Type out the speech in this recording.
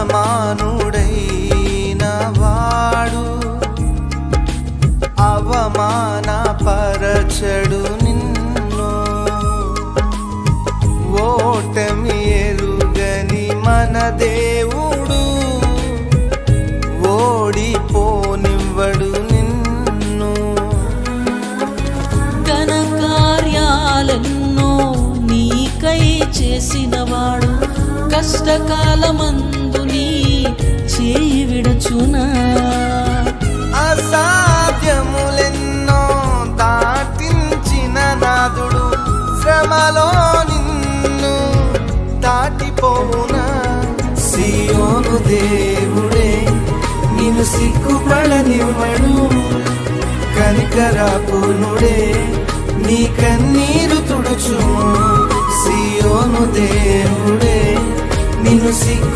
సమానుడైన వాడు అవమానపరచడు నిన్ను. ఓటమి ఎరుగని మన దేవుడు ఓడిపోనివ్వడు నిన్ను. ఘన కార్యాలెన్నో నీకై చేసినవాడు కష్టకాలమందు నీ చేయి విడచునా. అసాధ్యములెన్నో దాటించిన నాదుడు శ్రమలో నిన్ను దాటిపోవునా. సియోను దేవుడే నిన్ను సిగ్గుపడనివ్వడు, కనికరాపూర్ణుడే నీ కన్నీరు తుడుచును. సియోను దేవుడే నిన్ను సిగ్గు